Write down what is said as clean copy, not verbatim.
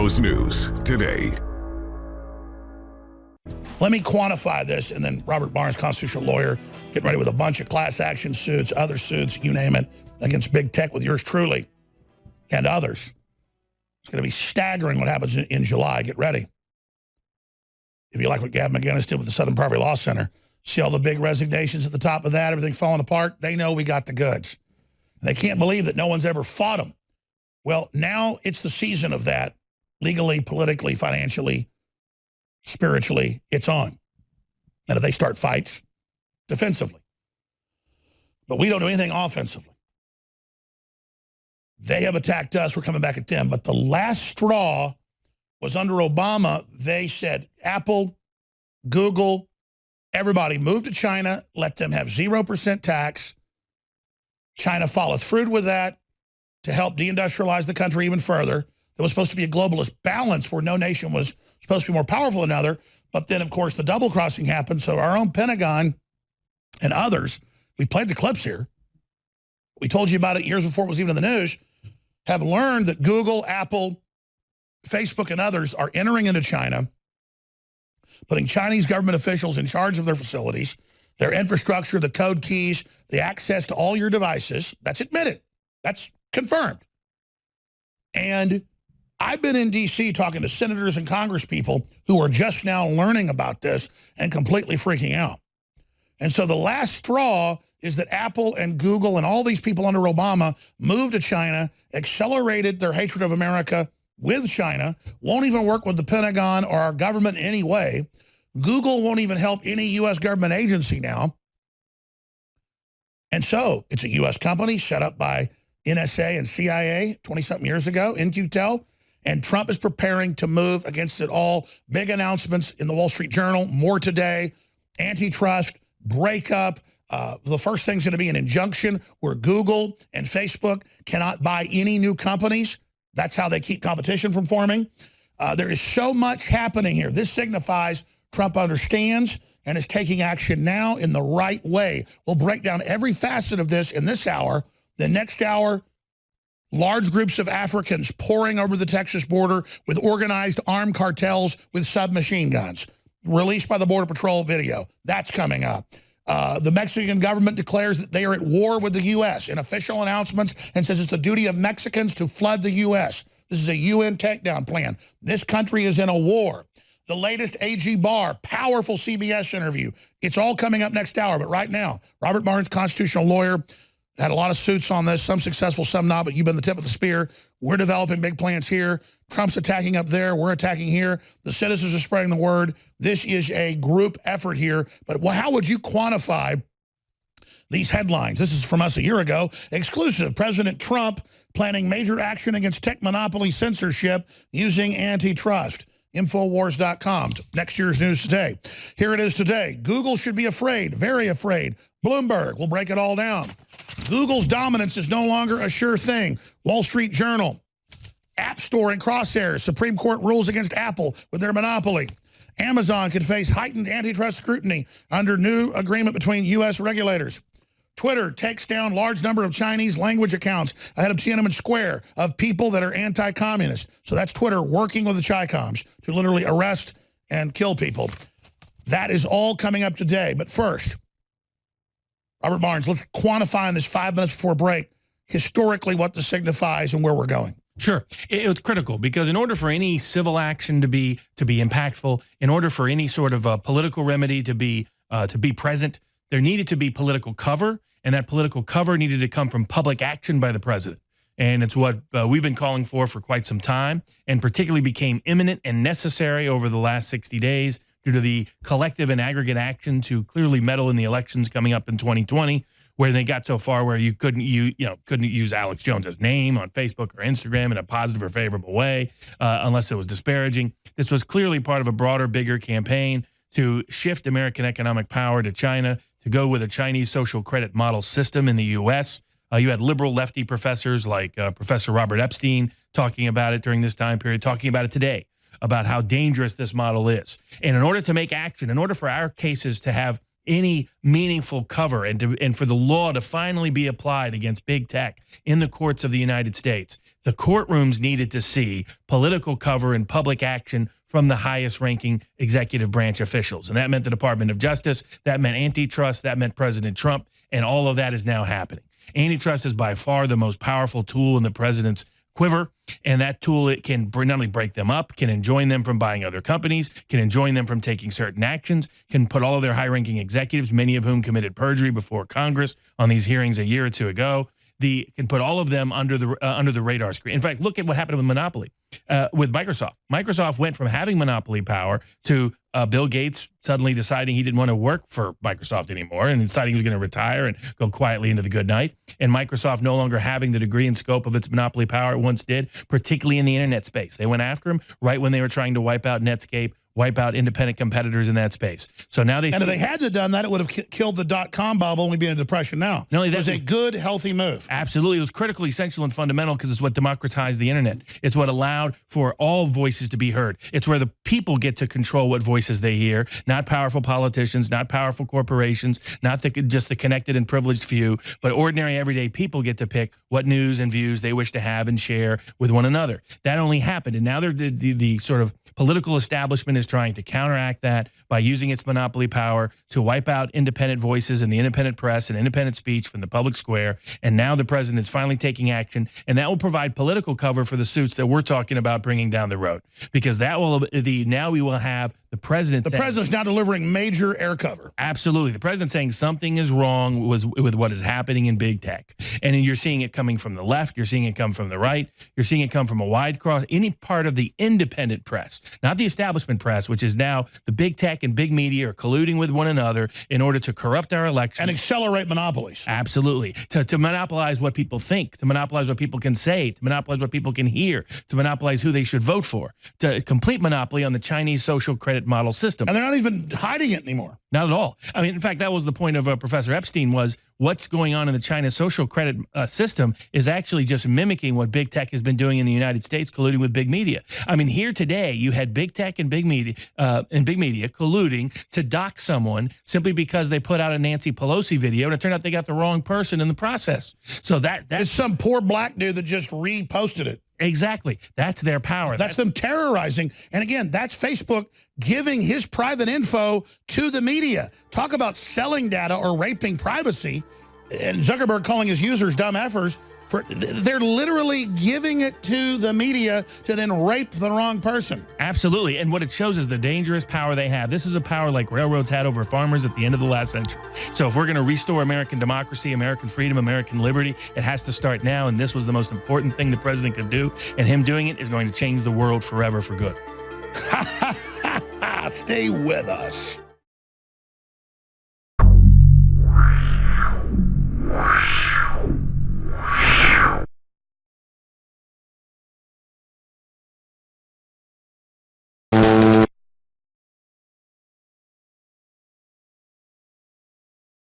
most news today. Let me quantify this, and then Robert Barnes, constitutional lawyer, getting ready with a bunch of class action suits, other suits, you name it, against big tech with yours truly and others. It's going to be staggering what happens in July. Get ready. If you like what Gavin McInnes did with the Southern Poverty Law Center, see all the big resignations at the top of that, everything falling apart, they know we got the goods. They can't believe that no one's ever fought them. Well, now it's the season of that, legally, politically, financially, spiritually, it's on. And if they start fights, defensively. But we don't do anything offensively. They have attacked us, we're coming back at them. But the last straw was under Obama. They said, Apple, Google, everybody move to China, let them have 0% tax. China followed through with that to help deindustrialize the country even further. There was supposed to be a globalist balance where no nation was supposed to be more powerful than another. But then, of course, the double crossing happened. So our own Pentagon and others, we played the clips here. We told you about it years before it was even in the news, have learned that Google, Apple, Facebook, and others are entering into China, putting Chinese government officials in charge of their facilities, their infrastructure, the code keys, the access to all your devices. That's admitted. That's confirmed. And I've been in D.C. talking to senators and Congress people who are just now learning about this and completely freaking out. And so the last straw is that Apple and Google and all these people under Obama moved to China, accelerated their hatred of America with China, won't even work with the Pentagon or our government in any way. Google won't even help any U.S. government agency now. And so it's a U.S. company set up by NSA and CIA 20-something years ago, InQtel, and Trump is preparing to move against it all. Big announcements in the Wall Street Journal, more today, antitrust, breakup. The first thing's going to be an injunction where Google and Facebook cannot buy any new companies. That's how they keep competition from forming. There is so much happening here. This signifies Trump understands and is taking action now in the right way. We'll break down every facet of this in this hour. The next hour, large groups of Africans pouring over the Texas border with organized armed cartels with submachine guns. Released by the Border Patrol video. That's coming up. The Mexican government declares that they are at war with the U.S. in official announcements and says it's the duty of Mexicans to flood the U.S. This is a UN takedown plan. This country is in a war. The latest AG Barr, powerful CBS interview. It's all coming up next hour. But right now, Robert Barnes, constitutional lawyer, had a lot of suits on this, some successful, some not, but you've been the tip of the spear. We're developing big plans here. Trump's attacking up there. We're attacking here. The citizens are spreading the word. This is a group effort here. But how would you quantify these headlines? This is from us a year ago. Exclusive. President Trump planning major action against tech monopoly censorship using antitrust. Infowars.com. Next year's news today. Here it is today. Google should be afraid, very afraid. Bloomberg will break it all down. Google's dominance is no longer a sure thing. Wall Street Journal. App Store in crosshairs. Supreme Court rules against Apple with their monopoly. Amazon could face heightened antitrust scrutiny under new agreement between U.S. regulators. Twitter takes down large number of Chinese language accounts ahead of Tiananmen Square of people that are anti-communist. So that's Twitter working with the Chi-Coms to literally arrest and kill people. That is all coming up today. But first, Robert Barnes, let's quantify in this 5 minutes before break historically what this signifies and where we're going. Sure. It's critical because in order for any civil action to be impactful, in order for any sort of a political remedy to be present, there needed to be political cover, and that political cover needed to come from public action by the president. And it's what we've been calling for quite some time, and particularly became imminent and necessary over the last 60 days due to the collective and aggregate action to clearly meddle in the elections coming up in 2020, where they got so far where you couldn't use Alex Jones's name on Facebook or Instagram in a positive or favorable way unless it was disparaging. This was clearly part of a broader, bigger campaign to shift American economic power to China, to go with a Chinese social credit model system in the U.S. You had liberal lefty professors like Professor Robert Epstein talking about it during this time period, talking about it today, about how dangerous this model is. And in order to make action, in order for our cases to have any meaningful cover and for the law to finally be applied against big tech in the courts of the United States, the courtrooms needed to see political cover and public action from the highest ranking executive branch officials. And that meant the Department of Justice, that meant antitrust, that meant President Trump, and all of that is now happening. Antitrust is by far the most powerful tool in the president's quiver, and that tool, it can not only break them up, can enjoin them from buying other companies, can enjoin them from taking certain actions, can put all of their high-ranking executives, many of whom committed perjury before Congress on these hearings a year or two ago, can put all of them under the radar screen. In fact, look at what happened with Monopoly, with Microsoft. Microsoft went from having monopoly power to Bill Gates suddenly deciding he didn't want to work for Microsoft anymore and deciding he was going to retire and go quietly into the good night. And Microsoft no longer having the degree and scope of its monopoly power it once did, particularly in the internet space. They went after him right when they were trying to wipe out Netscape, wipe out independent competitors in that space. So now and if they hadn't done that, it would have killed the dot-com bubble and we'd be in a depression now. Not only that, it was a good, healthy move. Absolutely. It was critical, essential, and fundamental because it's what democratized the internet. It's what allowed for all voices to be heard. It's where the people get to control what voices they hear, not powerful politicians, not powerful corporations, not just the connected and privileged few, but ordinary, everyday people get to pick what news and views they wish to have and share with one another. That only happened. And now the sort of political establishment is trying to counteract that by using its monopoly power to wipe out independent voices and the independent press and independent speech from the public square. And now the president is finally taking action, and that will provide political cover for the suits that we're talking about bringing down the road. Because that will now we will have the president. The president's now delivering major air cover. Absolutely. The president saying something is wrong with what is happening in big tech. And you're seeing it coming from the left. You're seeing it come from the right. You're seeing it come from a wide cross, any part of the independent press, not the establishment press, which is now the big tech and big media are colluding with one another in order to corrupt our elections. And accelerate monopolies. Absolutely. To monopolize what people think, to monopolize what people can say, to monopolize what people can hear, to monopolize who they should vote for, to complete monopoly on the Chinese social credit model system. And they're not even hiding it anymore. Not at all. I mean, in fact, that was the point of Professor Epstein was what's going on in the China social credit system is actually just mimicking what big tech has been doing in the United States, colluding with big media. I mean, here today, you had big tech and big media colluding to dock someone simply because they put out a Nancy Pelosi video, and it turned out they got the wrong person in the process. So that's some poor black dude that just reposted it. Exactly. That's their power. That's them terrorizing. And again, that's Facebook giving his private info to the media. Talk about selling data or raping privacy. And Zuckerberg calling his users dumb effers. They're literally giving it to the media to then rape the wrong person. Absolutely. And what it shows is the dangerous power they have. This is a power like railroads had over farmers at the end of the last century. So if we're going to restore American democracy, American freedom, American liberty, it has to start now. And this was the most important thing the president could do. And him doing it is going to change the world forever for good. Stay with us.